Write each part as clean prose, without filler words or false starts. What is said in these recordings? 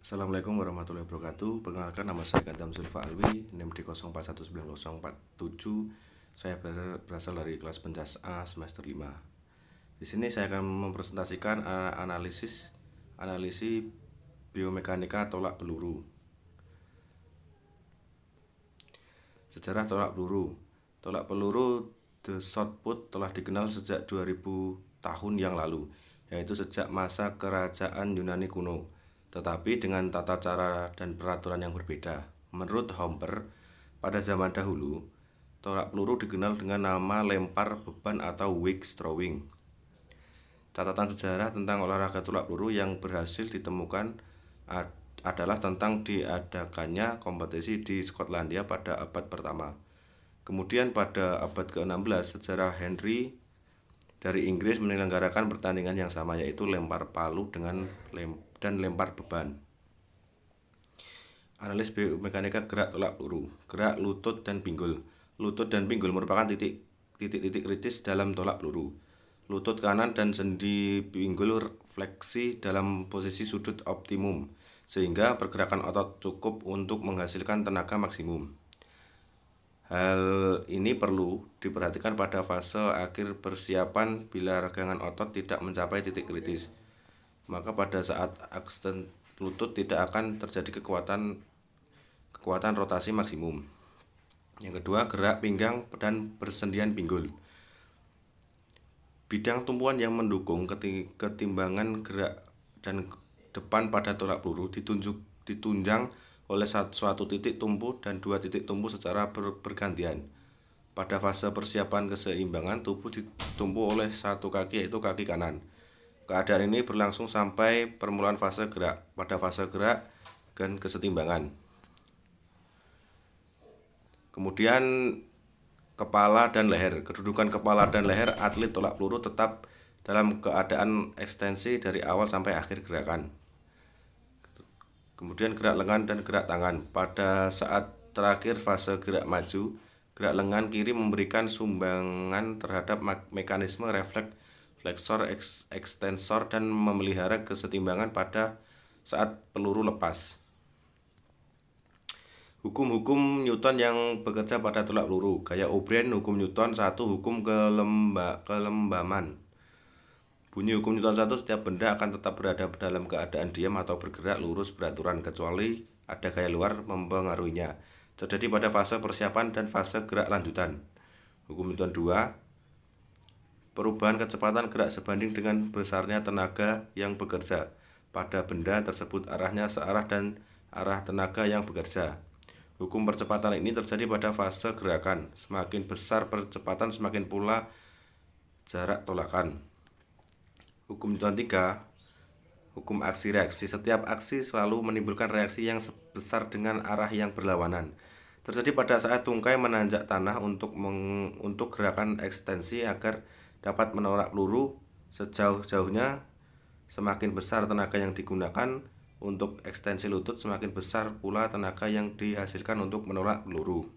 Assalamualaikum warahmatullahi wabarakatuh. Perkenalkan, nama saya Gantam Zulfa Alwi, NIM di 04190447. Saya berasal dari kelas penjas A semester 5. Di sini saya akan mempresentasikan analisis biomekanika tolak peluru. Sejarah tolak peluru. Tolak peluru the shot put telah dikenal sejak 2000 tahun yang lalu, yaitu sejak masa kerajaan Yunani kuno, tetapi dengan tata cara dan peraturan yang berbeda. Menurut Homper, pada zaman dahulu, tolak peluru dikenal dengan nama lempar beban atau wig throwing. Catatan sejarah tentang olahraga tolak peluru yang berhasil ditemukan adalah tentang diadakannya kompetisi di Skotlandia pada abad pertama. Kemudian pada abad ke-16, sejarah Henry dari Inggris menyelenggarakan pertandingan yang sama, yaitu lempar palu dan lempar beban. Analis biomekanika gerak tolak peluru. Gerak lutut dan pinggul. Lutut dan pinggul merupakan titik-titik kritis dalam tolak peluru. Lutut kanan dan sendi pinggul fleksi dalam posisi sudut optimum, sehingga pergerakan otot cukup untuk menghasilkan tenaga maksimum. Hal ini perlu diperhatikan pada fase akhir persiapan bila regangan otot tidak mencapai titik kritis. Maka pada saat extend lutut tidak akan terjadi kekuatan rotasi maksimum. Yang kedua, gerak pinggang dan persendian pinggul. Bidang tumpuan yang mendukung ketimbangan gerak dan depan pada tolak peluru ditunjang oleh suatu titik tumpu dan dua titik tumpu secara bergantian. Pada fase persiapan keseimbangan, tubuh ditumpu oleh satu kaki, yaitu kaki kanan. Keadaan ini berlangsung sampai permulaan fase gerak. Pada fase gerak dan kesetimbangan, kemudian kepala dan leher. Kedudukan kepala dan leher atlet tolak peluru tetap dalam keadaan ekstensi dari awal sampai akhir gerakan. Kemudian gerak lengan dan gerak tangan. Pada saat terakhir fase gerak maju, gerak lengan kiri memberikan sumbangan terhadap mekanisme refleks flexor ekstensor dan memelihara kesetimbangan pada saat peluru lepas. Hukum-hukum Newton yang bekerja pada tolak peluru. Gaya O'Brien, hukum Newton 1, hukum kelembaman. Bunyi hukum Newton 1, setiap benda akan tetap berada dalam keadaan diam atau bergerak lurus beraturan, kecuali ada gaya luar mempengaruhinya. Terjadi pada fase persiapan dan fase gerak lanjutan. Hukum Newton 2, perubahan kecepatan gerak sebanding dengan besarnya tenaga yang bekerja pada benda tersebut, arahnya searah dan arah tenaga yang bekerja. Hukum percepatan ini terjadi pada fase gerakan. Semakin besar percepatan, semakin pula jarak tolakan. Hukum Newton 3, hukum aksi-reaksi. Setiap aksi selalu menimbulkan reaksi yang sebesar dengan arah yang berlawanan. Terjadi pada saat tungkai menanjak tanah untuk gerakan ekstensi agar dapat menolak peluru sejauh-jauhnya. Semakin besar tenaga yang digunakan untuk ekstensi lutut, semakin besar pula tenaga yang dihasilkan untuk menolak peluru.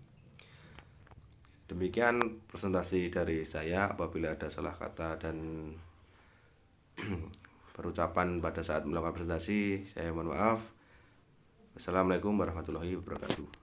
Demikian presentasi dari saya. Apabila ada salah kata dan perucapan pada saat melakukan presentasi, saya mohon maaf. Wassalamualaikum warahmatullahi wabarakatuh.